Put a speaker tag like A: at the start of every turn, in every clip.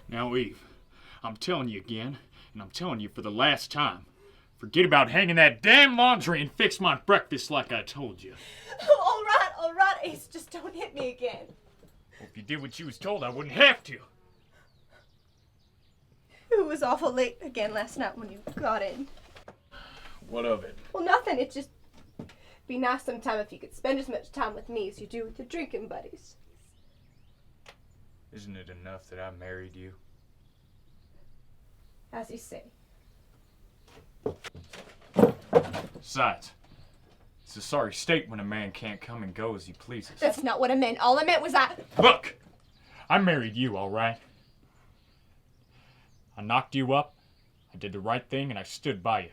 A: Now, Eve, I'm telling you again, and I'm telling you for the last time, forget about hanging that damn laundry and fix my breakfast like I told you.
B: All right, Ace, just don't hit me again.
A: Well, if you did what you was told, I wouldn't have to.
B: It was awful late again last night when you got in.
A: What of it?
B: Well, nothing. It'd just be nice sometime if you could spend as much time with me as you do with your drinking buddies.
A: Isn't it enough that I married you?
B: As you say.
A: Besides, it's a sorry state when a man can't come and go as he pleases.
B: That's not what I meant. All I meant was
A: Look! I married you, all right? I knocked you up, I did the right thing, and I stood by you.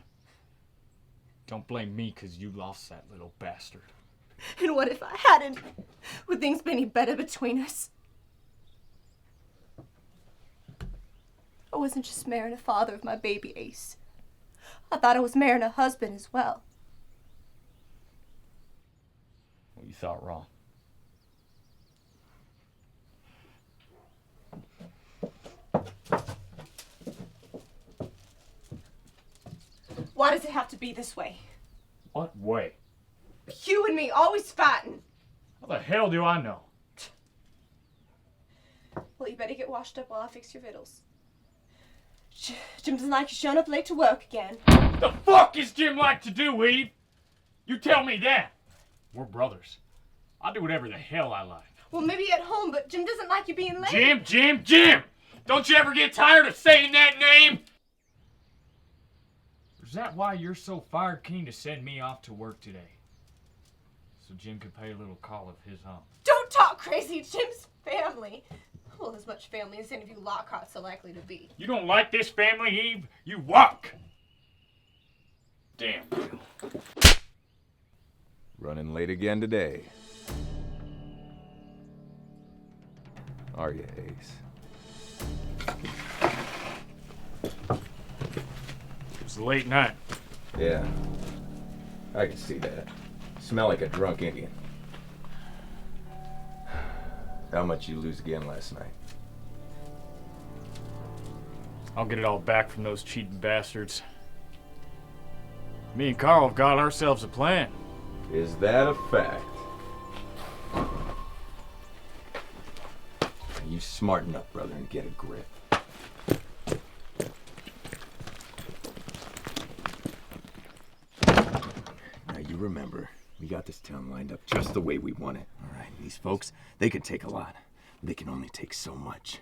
A: Don't blame me because you lost that little bastard.
B: And what if I hadn't? Would things be any better between us? I wasn't just marrying a father of my baby, Ace. I thought I was marrying a husband as well.
A: Well, you thought wrong.
B: Why does it have to be this way?
A: What way?
B: You and me always fighting.
A: How the hell do I know?
B: Well, you better get washed up while I fix your victuals. Jim doesn't like you showing up late to work again.
A: What the fuck is Jim like to do, Eve? You tell me that. We're brothers. I'll do whatever the hell I like.
B: Well, maybe at home, but Jim doesn't like you being late.
A: Jim! Don't you ever get tired of saying that name? Is that why you're so fire keen to send me off to work today? So Jim could pay a little call of his own.
B: Don't talk crazy. Jim's family. Well, as much family as any of you Lockharts are likely to be.
A: You don't like this family, Eve? You walk! Damn, Bill.
C: Running late again today. Are you, Ace?
A: It was a late night.
C: Yeah. I can see that. Smell like a drunk Indian. How much you lose again last night?
A: I'll get it all back from those cheating bastards. Me and Carl have got ourselves a plan.
C: Is that a fact? You smarten up, brother, and get a grip. Now you remember, we got this town lined up just the way we want it. All right, these folks, they can take a lot. They can only take so much.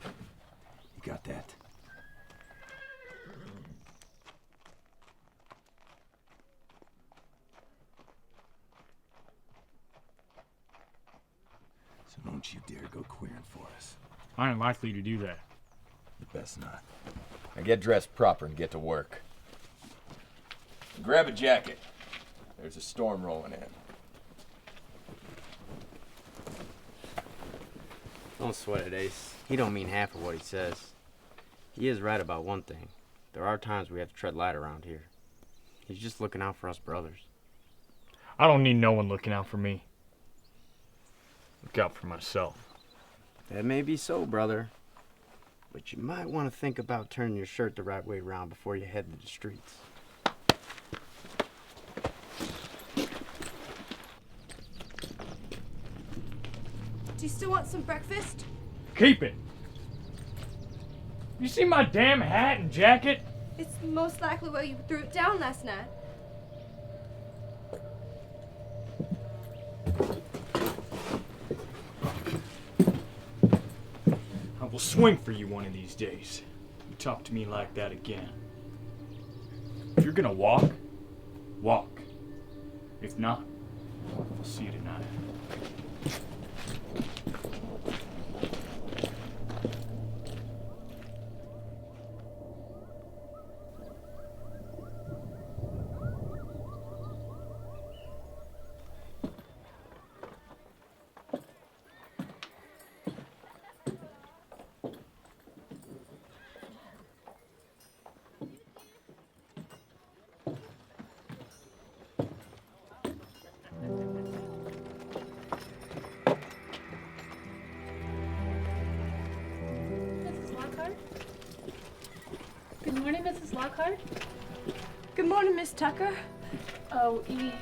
C: You got that? So don't you dare go queering for us.
A: I ain't likely to do that.
C: You best not. Now get dressed proper and get to work. Grab a jacket. There's a storm rolling in.
D: Don't sweat it, Ace. He don't mean half of what he says. He is right about one thing. There are times we have to tread light around here. He's just looking out for us brothers.
A: I don't need no one looking out for me. Look out for myself.
D: That may be so, brother. But you might want to think about turning your shirt the right way around before you head to the streets.
B: Do you still want some breakfast?
A: Keep it! You see my damn hat and jacket?
B: It's most likely where you threw it down last night.
A: I will swing for you one of these days. You talk to me like that again. If you're gonna walk, walk. If not, I'll see you tonight.
E: Lockhart? Good morning, Mrs. Lockhart.
B: Good morning, Miss Tucker.
E: Oh, Eve.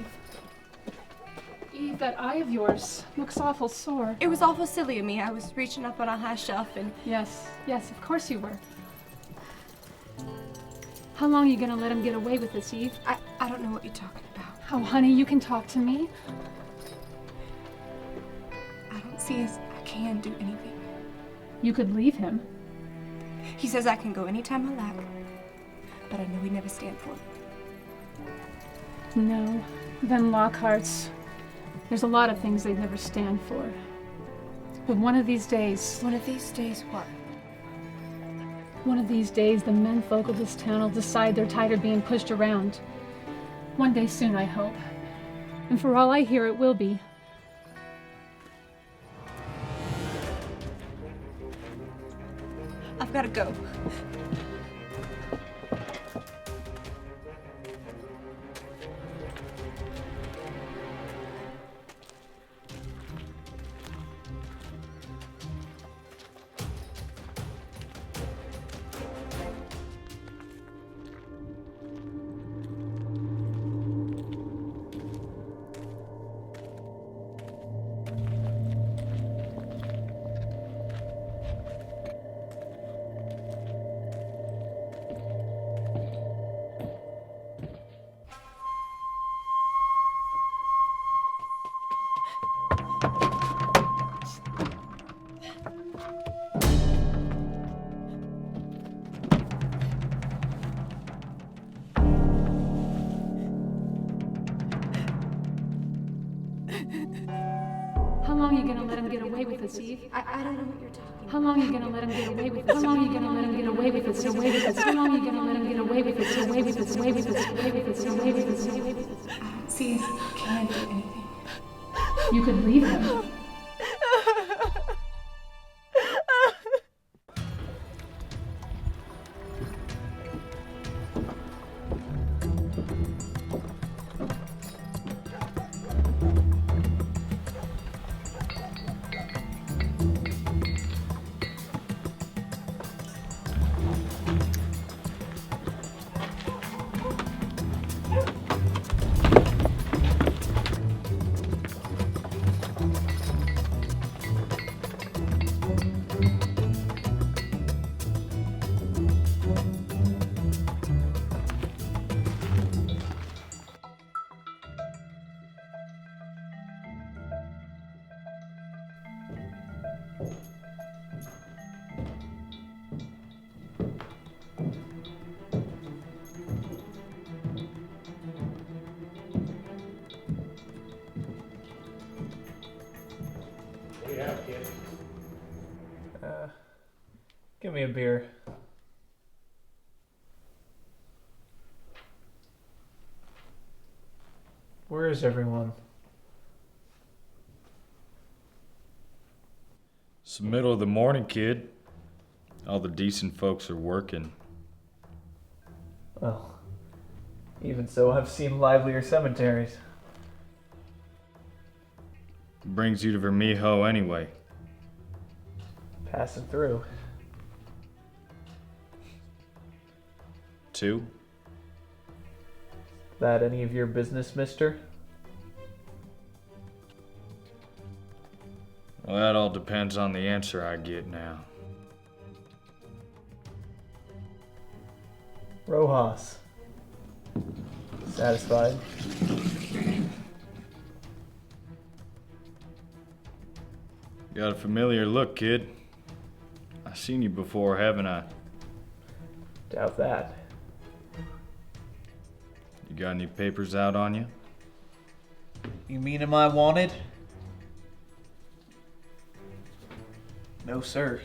E: Eve, that eye of yours looks awful sore.
B: It was awful silly of me. I was reaching up on a high shelf and...
E: Yes, of course you were. How long are you gonna let him get away with this, Eve?
B: I don't know what you're talking about.
E: Oh, honey, you can talk to me.
B: I don't see as I can do anything.
E: You could leave him.
B: He says I can go anytime I like, but I know he'd never stand for it.
E: No, then Lockhart's. There's a lot of things they'd never stand for. But one of these days...
B: One of these days what?
E: One of these days, the menfolk of this town will decide they're tired of being pushed around. One day soon, I hope. And for all I hear, it will be.
B: I've got to go.
E: How long are you gonna let him get away with this, Eve?
B: I don't know what you're talking about.
E: How long are you gonna let him get away with this? How long are you gonna let him get away with this? Away with this? How long are you gonna let him get away with this? Away with this? Away with this? Away with this? Away with this? Away with this?
B: I don't see as I can do anything.
E: You could leave him.
F: Yeah, kid. Give me a beer. Where is everyone?
A: It's the middle of the morning, kid. All the decent folks are working.
F: Well, even so, I've seen livelier cemeteries.
A: Brings you to Vermijo anyway.
F: Passing through.
A: 2?
F: That any of your business, mister?
A: Well, that all depends on the answer I get now.
F: Rojas. Satisfied?
A: Got a familiar look, kid. I've seen you before, haven't I?
F: Doubt that.
A: You got any papers out on you?
F: You mean am I wanted? No, sir.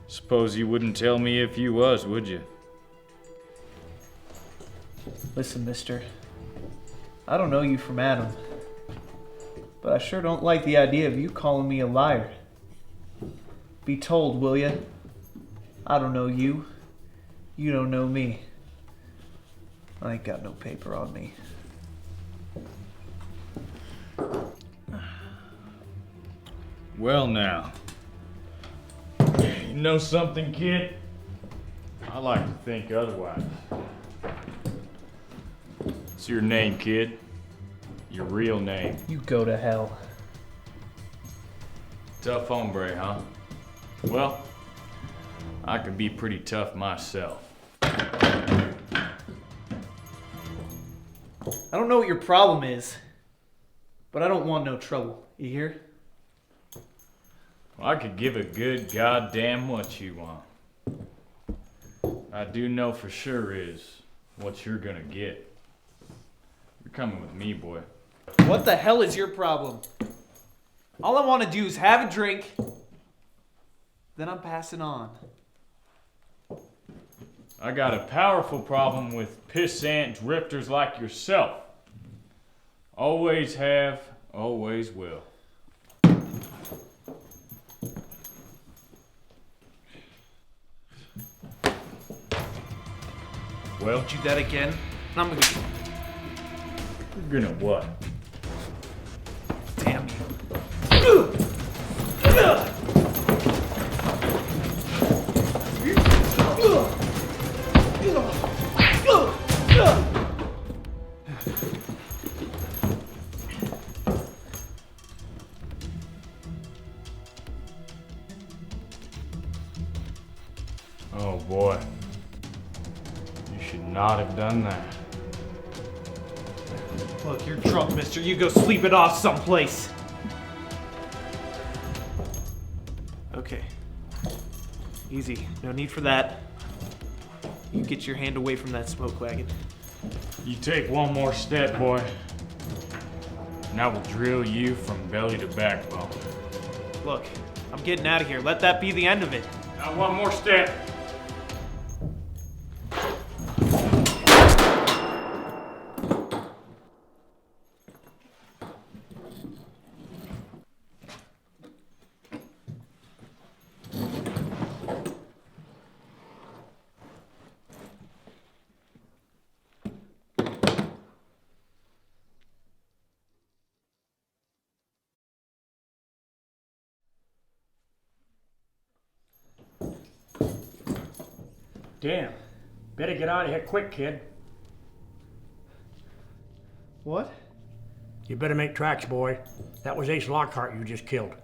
A: Suppose you wouldn't tell me if you was, would you?
F: Listen, mister. I don't know you from Adam, but I sure don't like the idea of you calling me a liar. Be told, will ya? I don't know you. You don't know me. I ain't got no paper on me.
A: Well now, you know something, kid? I like to think otherwise. What's your name, kid? Your real name.
F: You go to hell.
A: Tough hombre, huh? Well, I can be pretty tough myself.
F: I don't know what your problem is, but I don't want no trouble. You hear?
A: Well, I could give a good goddamn what you want. I do know for sure is what you're gonna get. You're coming with me, boy.
F: What the hell is your problem? All I want to do is have a drink, then I'm passing on.
A: I got a powerful problem with pissant drifters like yourself. Always have, always will. Well,
F: Do that again, and I'm gonna
A: you're gonna what?
F: damn you.
A: Oh boy. You should not have done that.
F: Look, you're drunk, mister. You go sleep it off someplace. Okay. Easy. No need for that. You get your hand away from that smoke wagon.
A: You take one more step, boy, and I will drill you from belly to backbone.
F: Look, I'm getting out of here. Let that be the end of it.
A: Now one more step.
G: Damn. Better get out of here quick, kid.
F: What?
G: You better make tracks, boy. That was Ace Lockhart you just killed.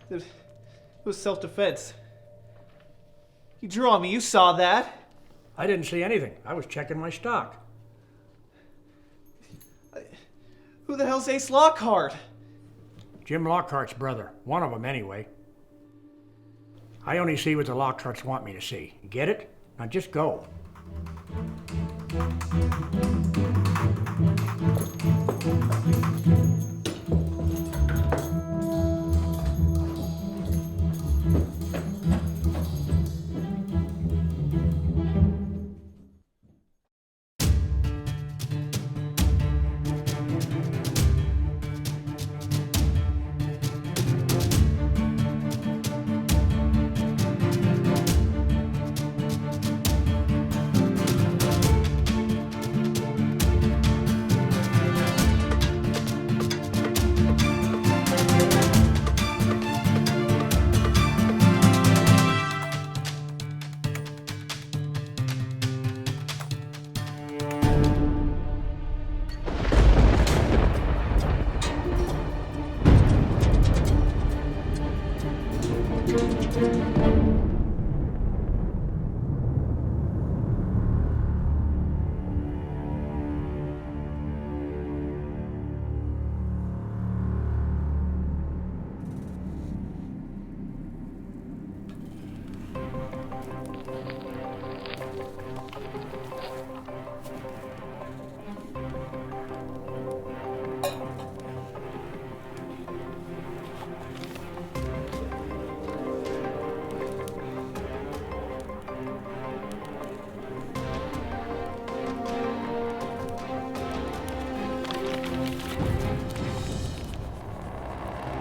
F: It was self-defense. You drew on me. You saw that.
G: I didn't see anything. I was checking my stock.
F: Who the hell's Ace Lockhart?
G: Jim Lockhart's brother. One of them, anyway. I only see what the Lockharts want me to see. Get it? Now just go.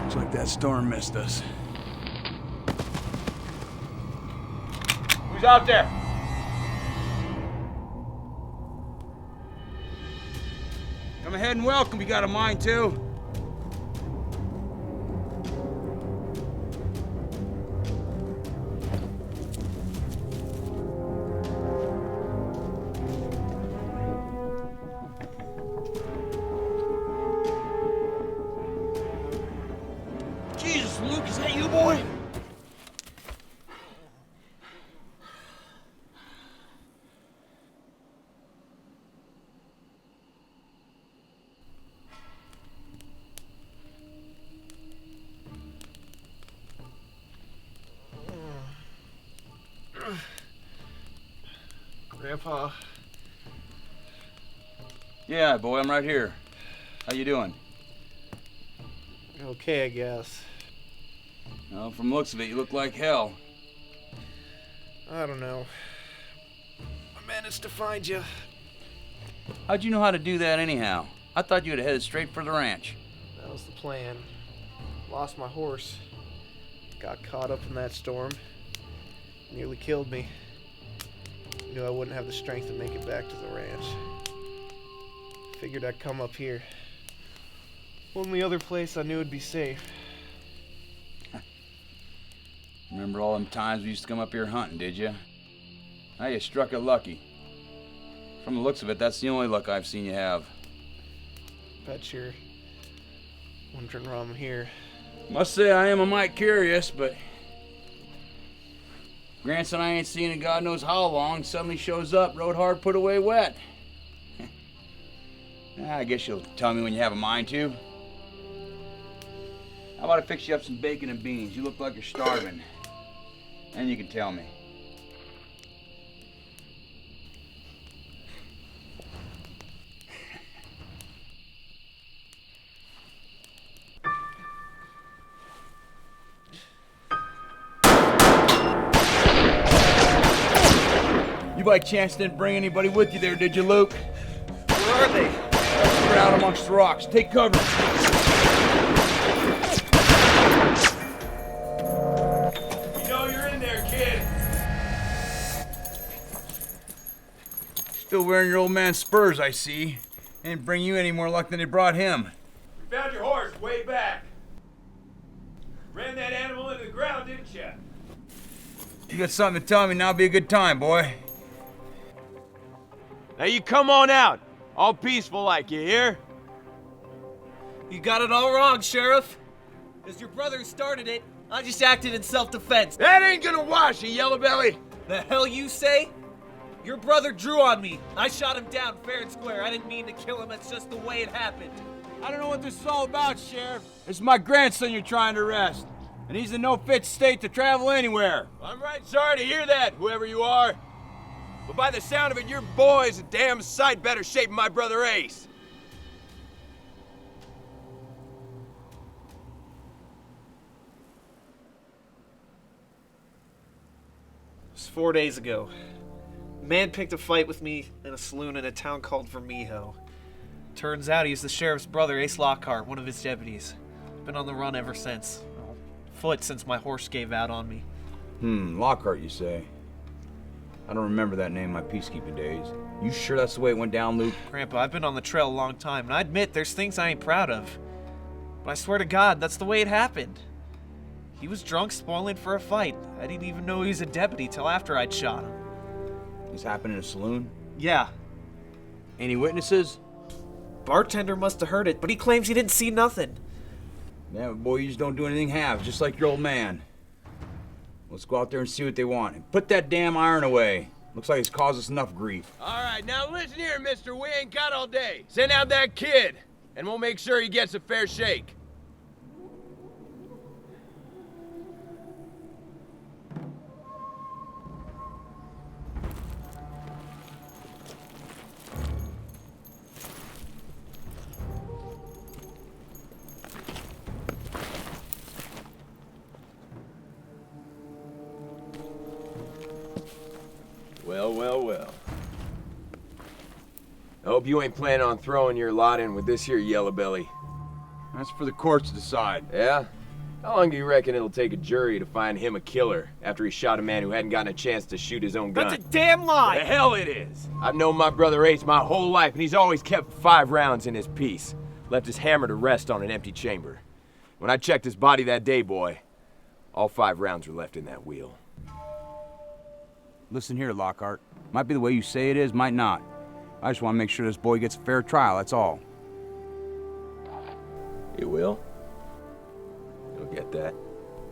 H: Looks like that storm missed us.
A: Who's out there?
H: Come ahead and welcome. You got a mind too?
C: Jesus, Luke, is that you, boy?
F: Grandpa.
C: Yeah, boy, I'm right here. How you doing?
F: Okay, I guess.
C: Well, from the looks of it, you look like hell.
F: I don't know. I managed to find you.
C: How'd you know how to do that anyhow? I thought you'd headed straight for the ranch.
F: That was the plan. Lost my horse. Got caught up in that storm. Nearly killed me. Knew I wouldn't have the strength to make it back to the ranch. Figured I'd come up here. Only other place I knew would be safe.
C: Remember all them times we used to come up here hunting, did you? Now you struck it lucky. From the looks of it, that's the only luck I've seen you have.
F: Bet you're wondering why I'm here.
C: Must say I am a mite curious, but grandson I ain't seen in God knows how long suddenly shows up, rode hard, put away wet. I guess you'll tell me when you have a mind to. How about I fix you up some bacon and beans? You look like you're starving. And you can tell me. You by chance didn't bring anybody with you there, did you, Luke?
F: Where are they?
C: They're out amongst the rocks. Take cover. You know you're in there, kid. Still wearing your old man's spurs, I see. They didn't bring you any more luck than they brought him.
A: You found your horse way back. Ran that animal into the ground, didn't you?
C: You got something to tell me, now'd be a good time, boy.
H: Now you come on out. All peaceful like, you hear?
I: You got it all wrong, Sheriff. It's your brother who started it. I just acted in self-defense.
H: That ain't gonna wash you, yellow belly.
I: The hell you say? Your brother drew on me. I shot him down fair and square. I didn't mean to kill him. That's just the way it happened.
C: I don't know what this is all about, Sheriff. It's my grandson you're trying to arrest. And he's in no fit state to travel anywhere.
H: I'm right sorry to hear that, whoever you are. But by the sound of it, your boy's a damn sight better shape than my brother Ace.
F: It was 4 days ago. A man picked a fight with me in a saloon in a town called Vermijo. Turns out he's the sheriff's brother, Ace Lockhart, one of his deputies. Been on the run ever since. Foot since my horse gave out on me.
C: Lockhart, you say? I don't remember that name in my peacekeeping days. You sure that's the way it went down, Luke?
F: Grandpa, I've been on the trail a long time, and I admit there's things I ain't proud of. But I swear to God, that's the way it happened. He was drunk, spoiling for a fight. I didn't even know he was a deputy till after I'd shot him.
C: This happened in a saloon?
F: Yeah.
C: Any witnesses?
F: Bartender must have heard it, but he claims he didn't see nothing.
C: Yeah, but boy, you just don't do anything half, just like your old man. Let's go out there and see what they want. And put that damn iron away. Looks like it's caused us enough grief.
H: All right, now listen here, mister. We ain't got all day. Send out that kid, and we'll make sure he gets a fair shake. Well. I hope you ain't planning on throwing your lot in with this here yellow belly.
C: That's for the courts to decide.
H: Yeah? How long do you reckon it'll take a jury to find him a killer after he shot a man who hadn't gotten a chance to shoot his own gun?
F: That's a damn lie!
H: The hell it is! I've known my brother Ace my whole life, and he's always kept 5 rounds in his piece. Left his hammer to rest on an empty chamber. When I checked his body that day, boy, all 5 rounds were left in that wheel.
C: Listen here, Lockhart. Might be the way you say it is, might not. I just want to make sure this boy gets a fair trial, that's all.
H: It will? You'll get that.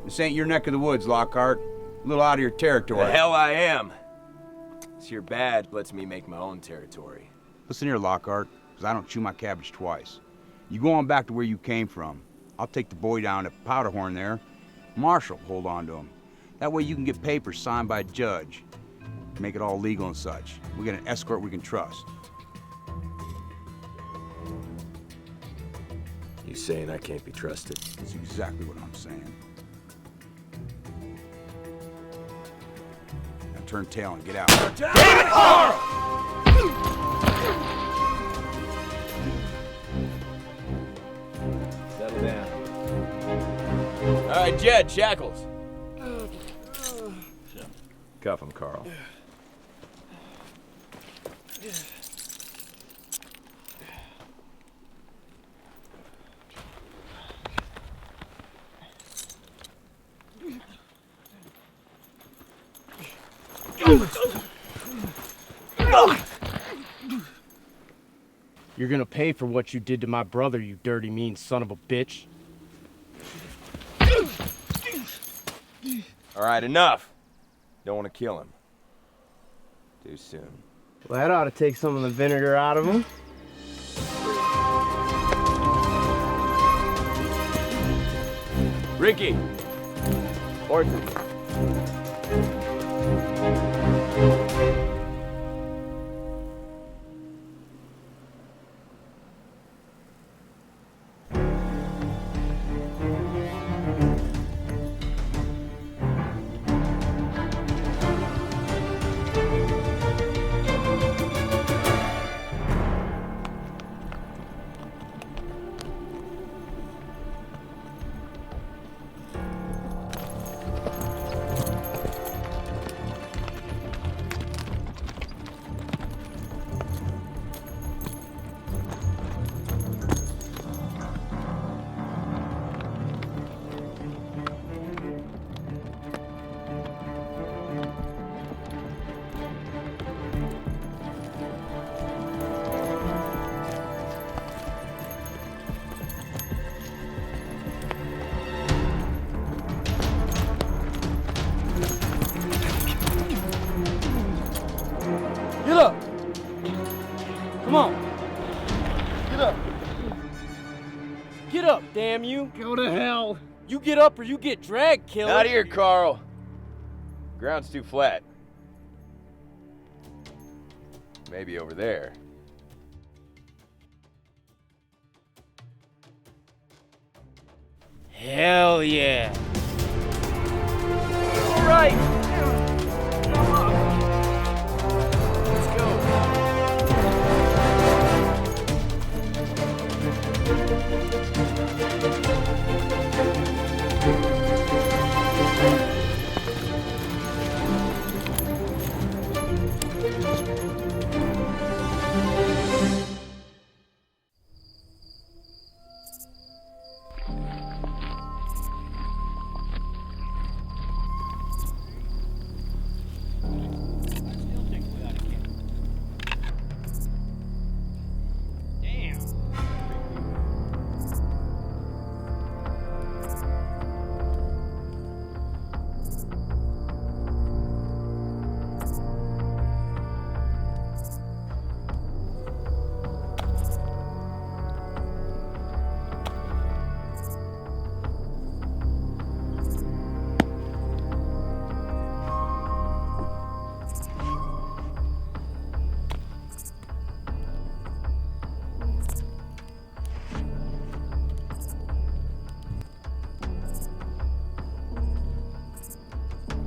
J: This ain't your neck of the woods, Lockhart. A little out of your territory.
H: The hell I am. This here bad lets me make my own territory.
J: Listen here, Lockhart, because I don't chew my cabbage twice. You go on back to where you came from. I'll take the boy down to Powderhorn there. Marshal, hold on to him. That way you can get papers signed by a judge. Make it all legal and such. We get an escort we can trust.
H: You saying I can't be trusted?
J: That's exactly what I'm saying. Now turn tail and get out.
H: Damn it, Carl! Settle down. All right, Jed, shackles. Cuff him, Carl.
D: You're gonna pay for what you did to my brother, you dirty, mean son of a bitch.
H: All right, enough. Don't want to kill him. Too soon.
D: Well, that ought to take some of the vinegar out of him.
H: Ricky!
D: Horses. Get up! Come on! Get up! Get up, damn you!
F: Go to hell!
D: You get up or you get dragged, killer!
H: Not here, Carl. Ground's too flat. Maybe over there.
D: Hell yeah!
H: All right. Let's go.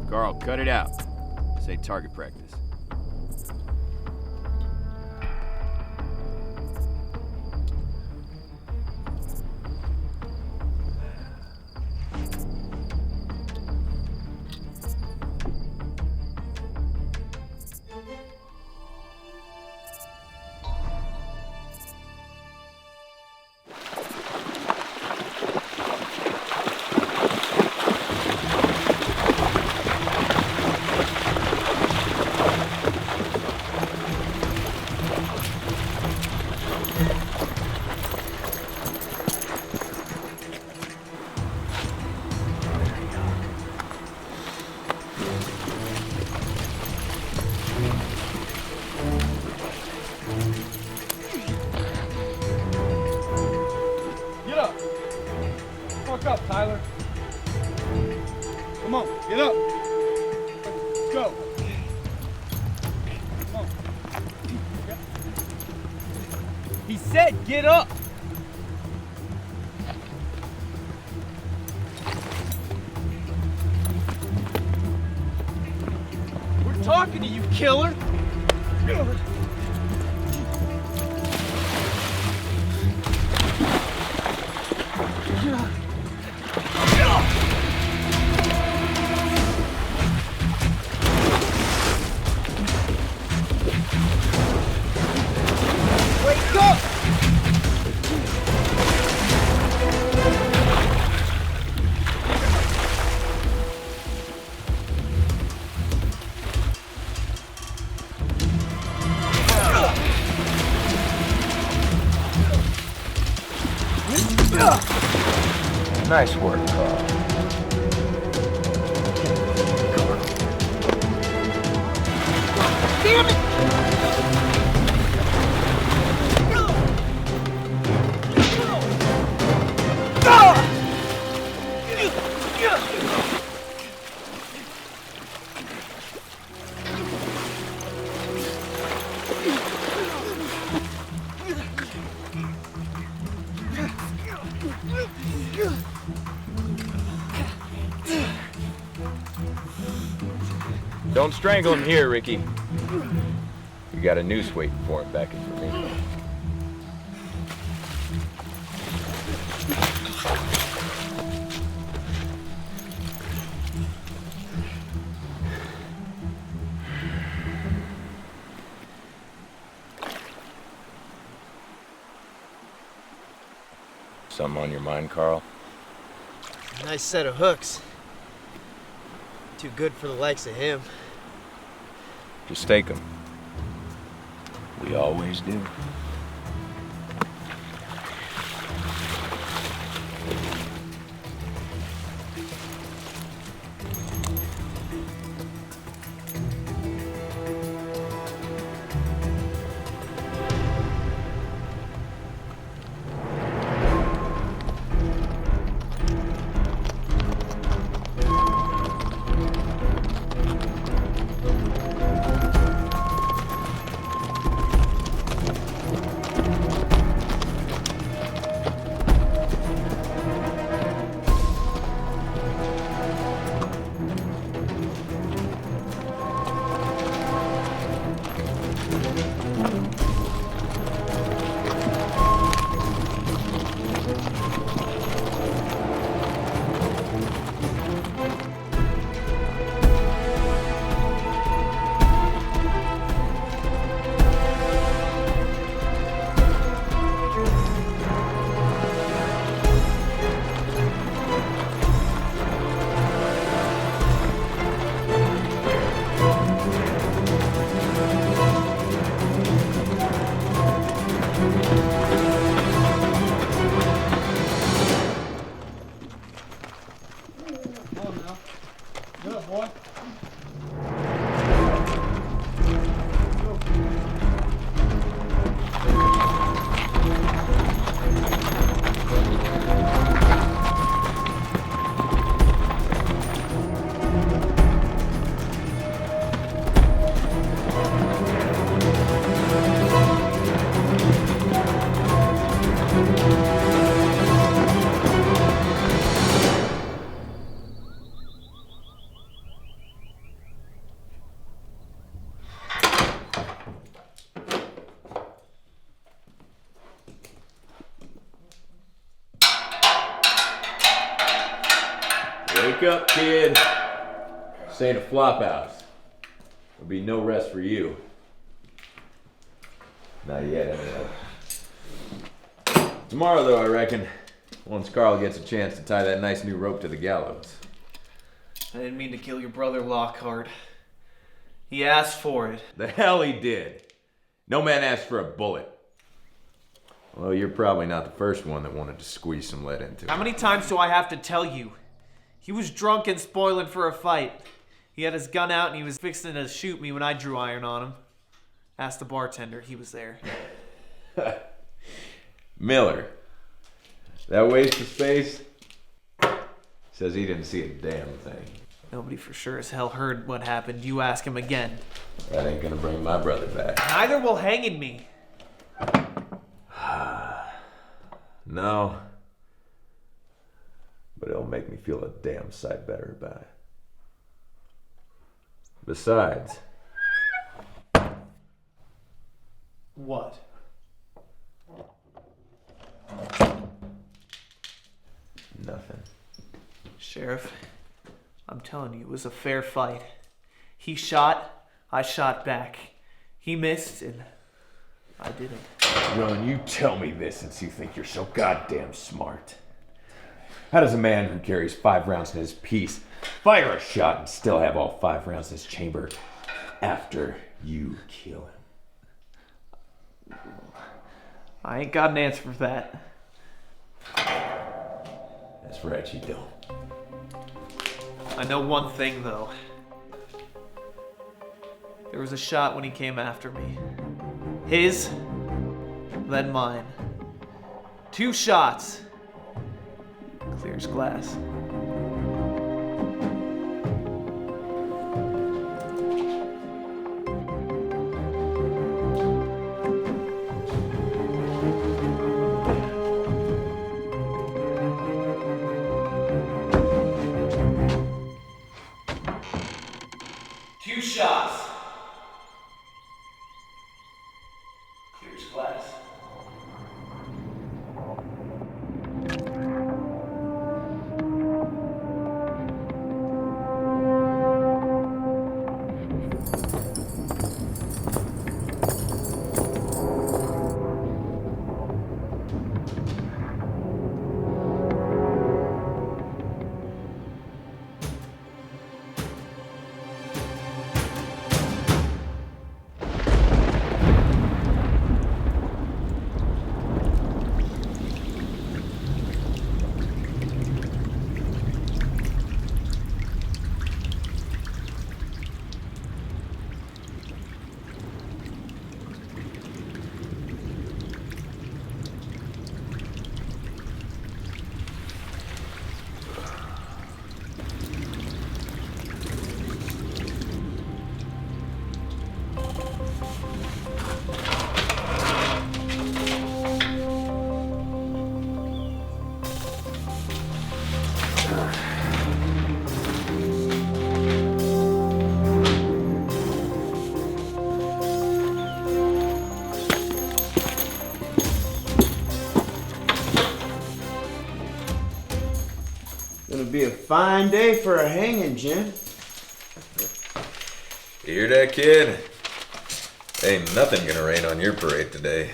H: Carl, cut it out. Say target practice.
K: Tyler. Come on, get up. Let's go. Come on.
I: He said get up! We're talking to you, killer! Wake up!
H: Nice work, Carl.
I: Damn it!
H: Don't strangle him here, Ricky. We got a noose waiting for him back in Vermijo. Something on your mind, Carl?
D: Nice set of hooks. Too good for the likes of him.
H: Just take them. We always do. Wake up, kid. This ain't a flop house. There'll be no rest for you. Not yet, anyway. Tomorrow, though, I reckon, once Carl gets a chance to tie that nice new rope to the gallows.
F: I didn't mean to kill your brother, Lockhart. He asked for it.
H: The hell he did. No man asked for a bullet. Well, you're probably not the first one that wanted to squeeze some lead into it.
F: How many times do I have to tell you? He was drunk and spoiling for a fight. He had his gun out and he was fixing to shoot me when I drew iron on him. Asked the bartender, he was there.
H: Miller. That waste of space? Says he didn't see a damn thing.
I: Nobody for sure as hell heard what happened. You ask him again.
H: That ain't gonna bring my brother back.
I: Neither will hanging me.
H: No. But it'll make me feel a damn sight better about it. Besides...
I: What?
H: Nothing.
I: Sheriff, I'm telling you, it was a fair fight. He shot, I shot back. He missed, and I didn't.
H: Ron, you tell me this since you think you're so goddamn smart. How does a man who carries 5 rounds in his piece fire a shot and still have all 5 rounds in his chamber after you kill him?
I: I ain't got an answer for that.
H: That's right, you don't.
I: I know one thing, though. There was a shot when he came after me. His, then mine. 2 shots. Clear as glass.
L: Gonna be a fine day for a hanging, Jim.
H: You hear that, kid? Ain't nothing gonna rain on your parade today.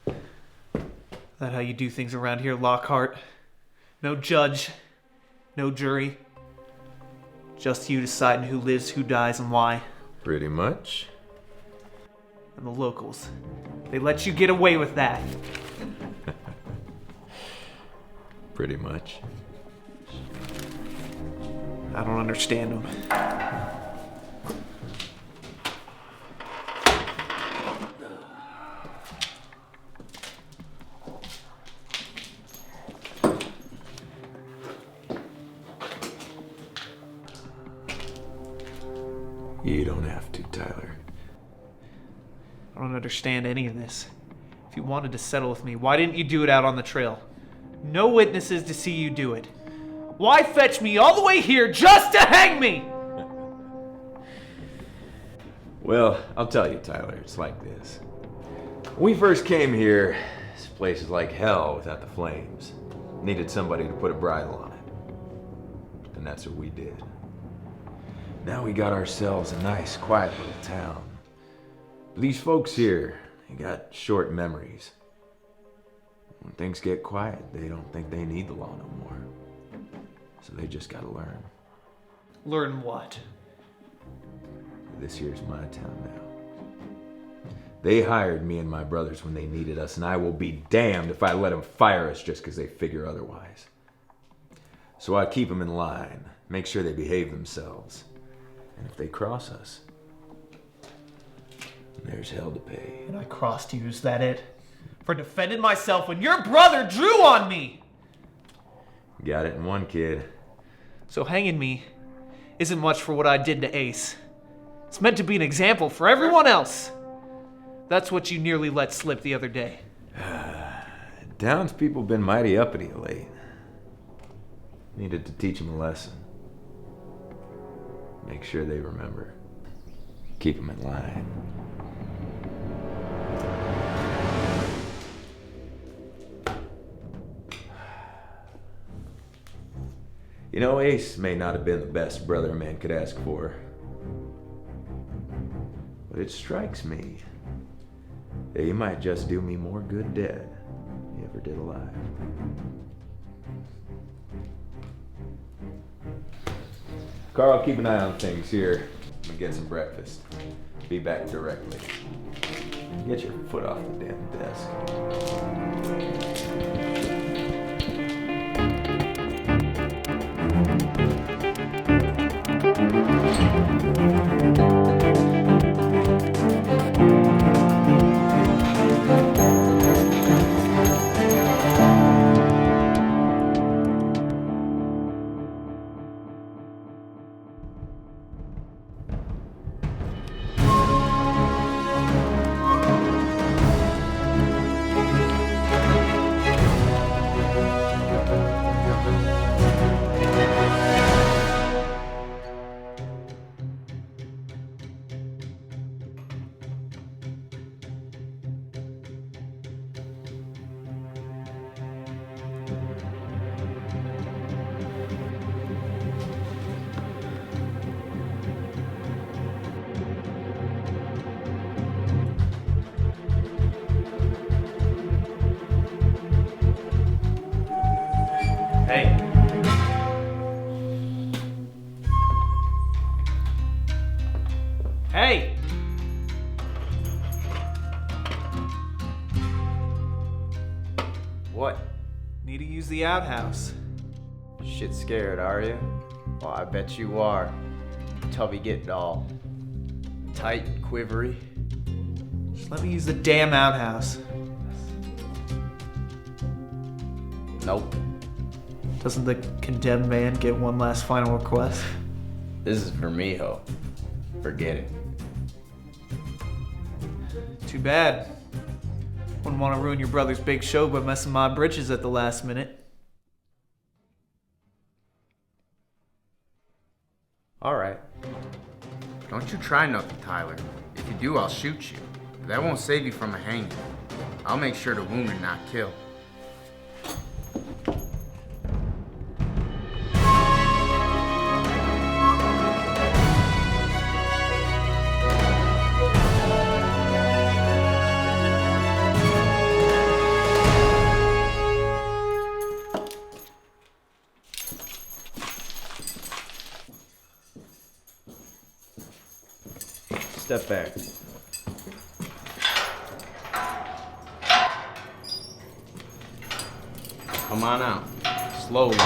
I: That how you do things around here, Lockhart? No judge, no jury. Just you deciding who lives, who dies, and why.
H: Pretty much.
I: And the locals. They let you get away with that.
H: Pretty much.
I: I don't understand them.
H: You don't have to, Tyler.
I: I don't understand any of this. If you wanted to settle with me, why didn't you do it out on the trail? No witnesses to see you do it. Why fetch me all the way here just to hang me?
H: Well, I'll tell you, Tyler, it's like this. When we first came here, this place is like hell without the flames. Needed somebody to put a bridle on it. And that's what we did. Now we got ourselves a nice, quiet little town. But these folks here, they got short memories. When things get quiet, they don't think they need the law no more. So they just gotta learn.
I: Learn what?
H: This here's my town now. They hired me and my brothers when they needed us, and I will be damned if I let them fire us just because they figure otherwise. So I keep them in line, make sure they behave themselves. And if they cross us, there's hell to pay.
I: And I crossed you, is that it? for defending myself when your brother drew on me.
C: Got it in one, kid.
I: So hanging me isn't much for what I did to Ace. It's meant to be an example for everyone else. That's what you nearly let slip the other day.
C: Townspeople been mighty uppity of late. Needed to teach them a lesson. Make sure they remember. Keep them in line. You know, Ace may not have been the best brother a man could ask for. But it strikes me that he might just do me more good dead than he ever did alive. Carl, keep an eye on things here. I'm gonna get some breakfast. Be back directly. Get your foot off the damn desk.
I: Hey. Hey!
D: What?
I: Need to use the outhouse.
D: Shit scared, are you? Well, I bet you are. Tubby getting all tight and quivery.
I: Just let me use the damn outhouse.
D: Nope.
I: Doesn't the condemned man get one last final request?
D: This is Vermijo. Forget it.
I: Too bad. Wouldn't want to ruin your brother's big show by messing my britches at the last minute.
D: Alright. Don't you try nothing, Tyler. If you do, I'll shoot you. But that won't save you from a hanging. I'll make sure to wound and not kill. Step back. Come on out. Slowly.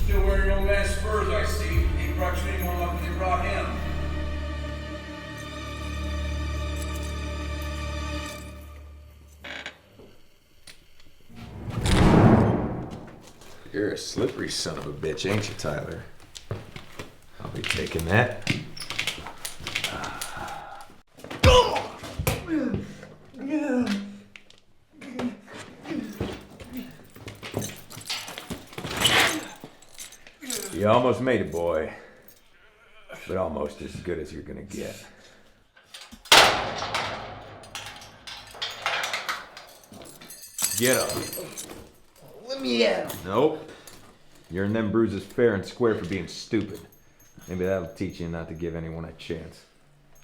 K: Still wearing your old man's spurs, I see. Ain't brought you any more luck than they brought him.
C: You're a slippery son of a bitch, ain't you, Tyler? I'll be taking that. You You almost made it, boy. But almost as good as you're gonna get. Get up.
L: Let me at him.
C: Nope. You're in them bruises fair and square for being stupid. Maybe that'll teach you not to give anyone a chance.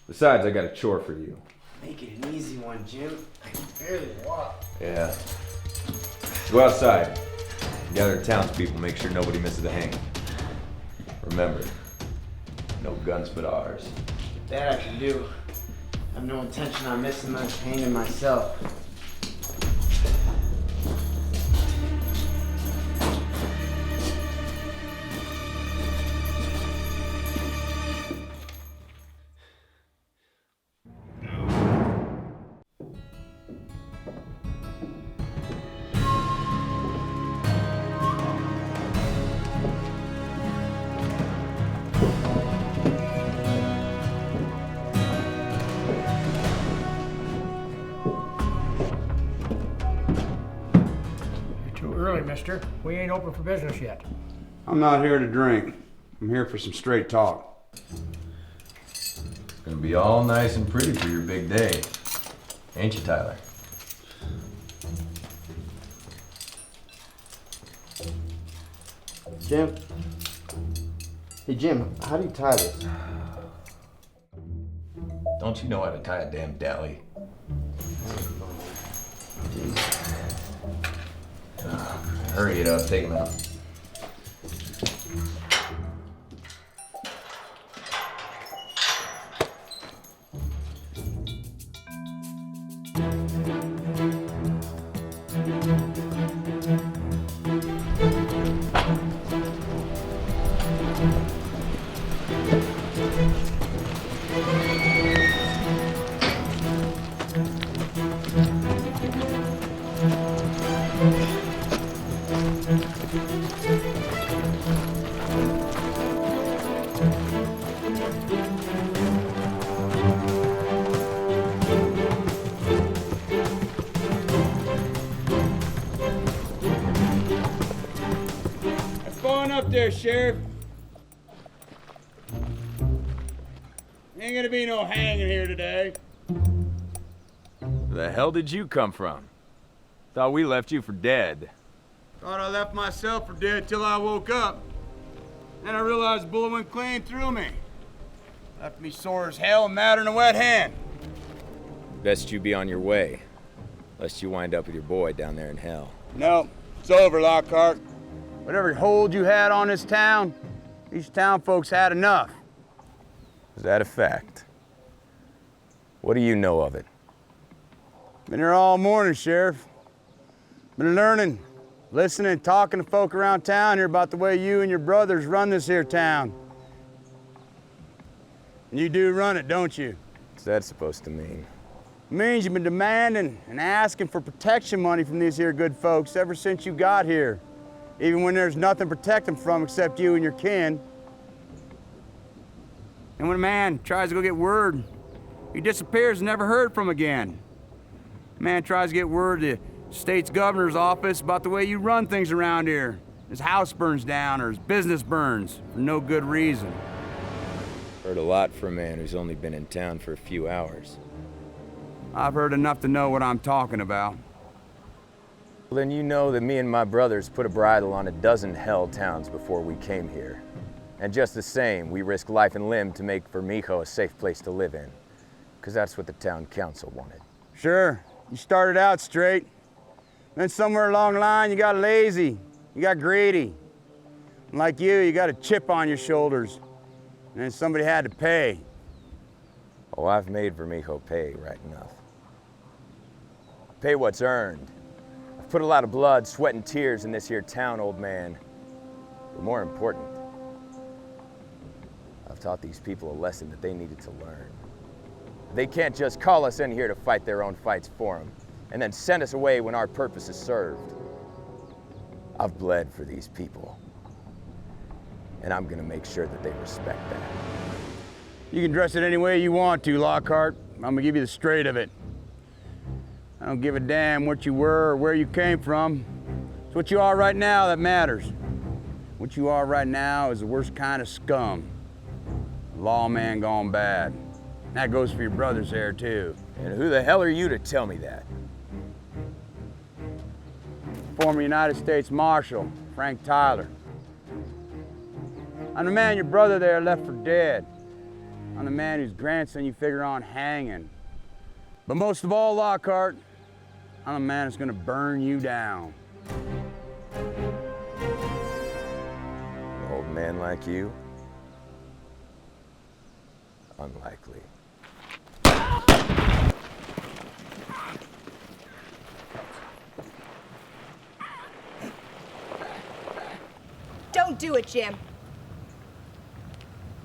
C: Besides, I got a chore for you.
L: Make it an easy one, Jim. I can barely walk.
C: Yeah. Go outside. Gather townspeople, make sure nobody misses a hang. Remember, no guns but ours.
L: That I can do. I have no intention on missing much hanging myself.
G: Mister. We ain't open for business yet.
J: I'm not here to drink. I'm here for some straight talk.
C: It's gonna be all nice and pretty for your big day. Ain't you, Tyler?
L: Jim? Hey, Jim, how do you tie this?
C: Don't you know how to tie a damn dally? Hurry it up, take him out.
K: Up there, Sheriff. Ain't gonna be no hanging here today.
H: Where the hell did you come from? Thought we left you for dead.
K: Thought I left myself for dead till I woke up. Then I realized the bullet went clean through me. Left me sore as hell and madder than a wet hand.
H: Best you be on your way, lest you wind up with your boy down there in hell.
K: No, it's over, Lockhart. Whatever hold you had on this town, these town folks had enough.
H: Is that a fact? What do you know of it?
K: Been here all morning, Sheriff. Been learning, listening, talking to folk around town here about the way you and your brothers run this here town. And you do run it, don't you?
H: What's that supposed to mean?
K: It means you've been demanding and asking for protection money from these here good folks ever since you got here. Even when there's nothing to protect them from except you and your kin. And when a man tries to go get word, he disappears and never heard from again. A man tries to get word to the state's governor's office about the way you run things around here. His house burns down or his business burns for no good reason.
H: Heard a lot from a man who's only been in town for a few hours.
K: I've heard enough to know what I'm talking about.
H: Well, then you know that me and my brothers put a bridle on a dozen hell towns before we came here. And just the same, we risked life and limb to make Vermijo a safe place to live in. Because that's what the town council wanted.
K: Sure, you started out straight. Then somewhere along the line, you got lazy, you got greedy. And like you got a chip on your shoulders. And then somebody had to pay.
H: Oh, I've made Vermijo pay right enough. Pay what's earned. I've put a lot of blood, sweat, and tears in this here town, old man. But more important, I've taught these people a lesson that they needed to learn. They can't just call us in here to fight their own fights for them, and then send us away when our purpose is served. I've bled for these people, and I'm gonna make sure that they respect that.
K: You can dress it any way you want to, Lockhart. I'm gonna give you the straight of it. I don't give a damn what you were or where you came from. It's what you are right now that matters.
J: What you are right now is the worst kind of scum. A lawman gone bad. That goes for your brothers there, too.
H: And who the hell are you to tell me that?
J: Former United States Marshal, Frank Tyler. I'm the man your brother there left for dead. I'm the man whose grandson you figure on hanging. But most of all, Lockhart, I'm the man that's gonna burn you down.
H: An old man like you? Unlikely.
B: Don't do it, Jim.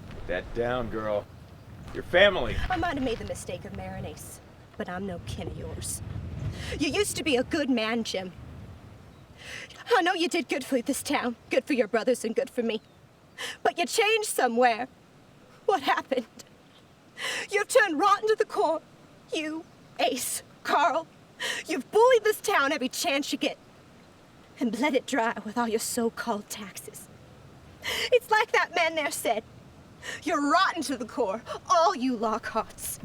H: Put that down, girl. Your family.
B: I might have made the mistake of marrying Ace, but I'm no kin of yours. You used to be a good man, Jim. I know you did good for this town, good for your brothers and good for me. But you changed somewhere. What happened? You've turned rotten to the core. You, Ace, Carl, you've bullied this town every chance you get and bled it dry with all your so-called taxes. It's like that man there said. You're rotten to the core, all you Lockharts.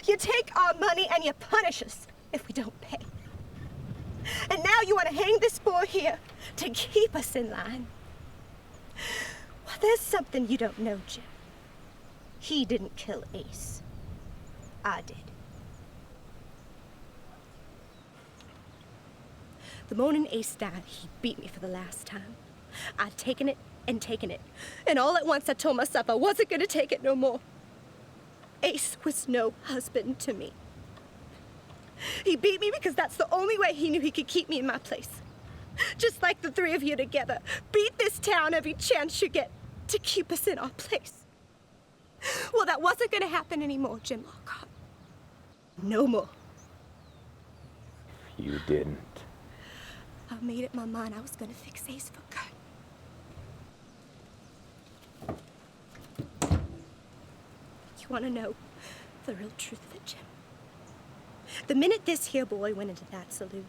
B: You take our money and you punish us if we don't pay. And now you want to hang this boy here to keep us in line. Well, there's something you don't know, Jim. He didn't kill Ace. I did. The morning Ace died, he beat me for the last time. I'd taken it and taken it. And all at once I told myself I wasn't going to take it no more. Ace was no husband to me. He beat me because that's the only way he knew he could keep me in my place. Just like the three of you together. Beat this town every chance you get to keep us in our place. Well, that wasn't going to happen anymore, Jim Lockhart. No more.
H: You didn't.
B: I made up my mind I was going to fix Ace for good. You want to know the real truth of it, Jim? The minute this here boy went into that saloon,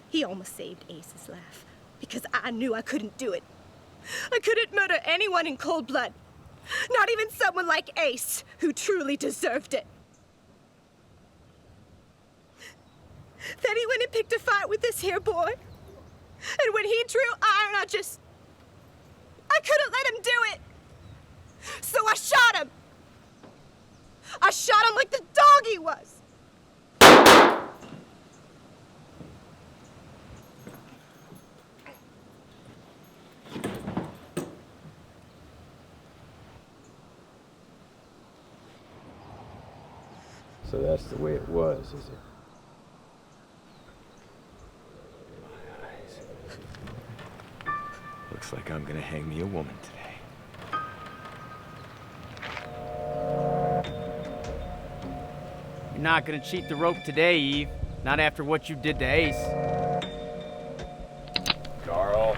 B: he almost saved Ace's life because I knew I couldn't do it. I couldn't murder anyone in cold blood. Not even someone like Ace, who truly deserved it. Then he went and picked a fight with this here boy. And when he drew iron, I couldn't let him do it. So I shot him. I shot him like the dog he was.
H: So that's the way it was, is it? My eyes. Looks like I'm gonna hang me a woman today.
D: You're not gonna cheat the rope today, Eve. Not after what you did to Ace.
H: Carl.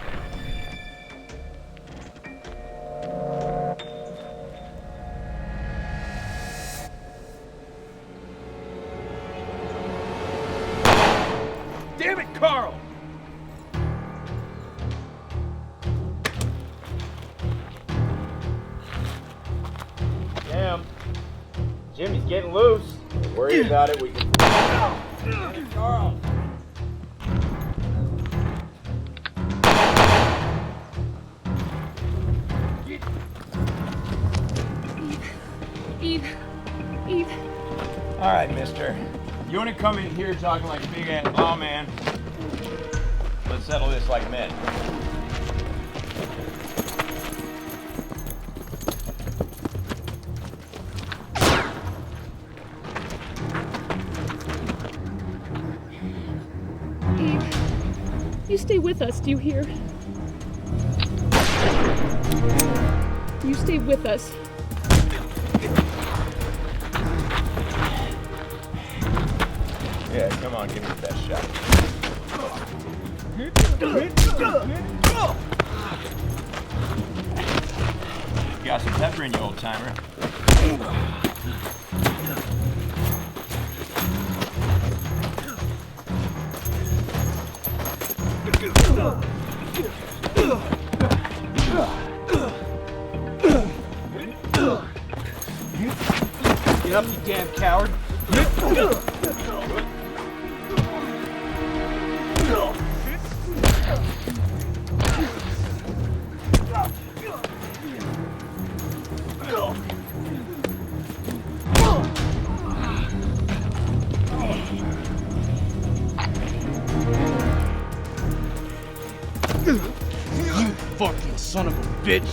H: Damn it, Carl!
L: Damn. Jimmy's getting loose.
H: Don't worry about it, we can...
L: Carl.
E: Eve. Eve.
H: All right, mister. You want to come in here talking like a big-ass lawman? Let's settle this like men.
E: Eve. You stay with us, do you hear? You stay with us.
H: Yeah, come on, give me the best shot. Got some pepper in you, old timer.
F: Get up, you damn coward.
G: You fucking son of a bitch!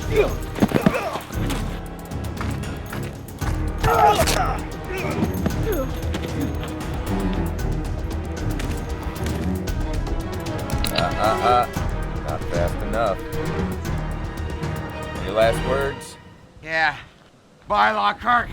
H: Not fast enough. Any last words?
K: Yeah. Bye, Lockhart.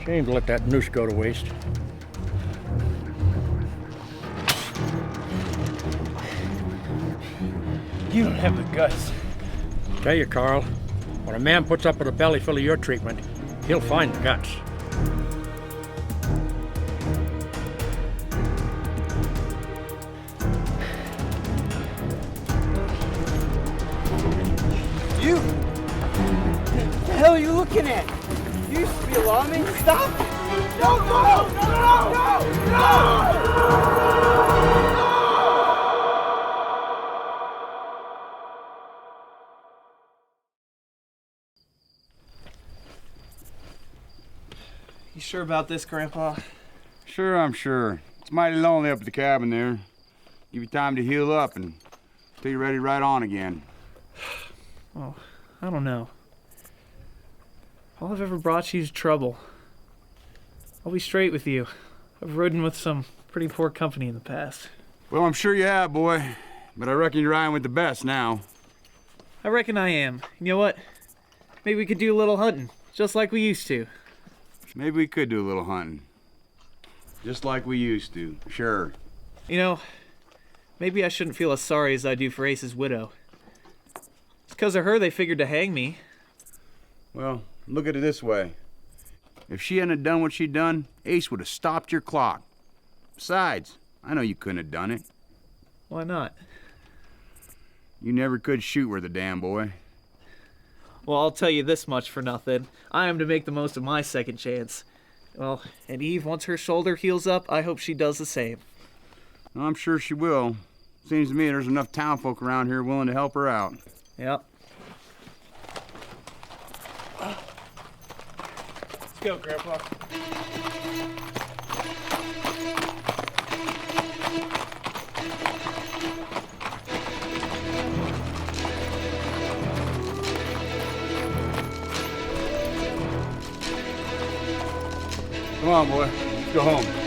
G: Shame to let that noose go to waste.
F: You don't have the guts.
G: Tell you, Carl, when a man puts up with a belly full of your treatment, he'll find the guts.
L: You? What the hell are you looking at? You used to be alarming. Stop! No, no, no, no, no, no!
F: You sure about this, Grandpa?
J: Sure, I'm sure. It's mighty lonely up at the cabin there. Give you time to heal up and till you're ready to ride on again.
F: Oh, I don't know. All I've ever brought you is trouble. I'll be straight with you. I've ridden with some pretty poor company in the past.
J: Well, I'm sure you have, boy. But I reckon you're riding with the best now.
F: I reckon I am. You know what? Maybe we could do a little hunting, just like we used to.
J: Maybe we could do a little hunting. Just like we used to, sure.
F: You know, maybe I shouldn't feel as sorry as I do for Ace's widow. It's because of her they figured to hang me.
J: Well, look at it this way. If she hadn't done what she'd done, Ace would have stopped your clock. Besides, I know you couldn't have done it.
F: Why not?
J: You never could shoot with a damn boy.
F: Well, I'll tell you this much for nothing. I am to make the most of my second chance. Well, and Eve, once her shoulder heals up, I hope she does the same.
J: I'm sure she will. Seems to me there's enough townfolk around here willing to help her out.
F: Yep. Let's go, Grandpa.
J: Come on, boy. Let's go home.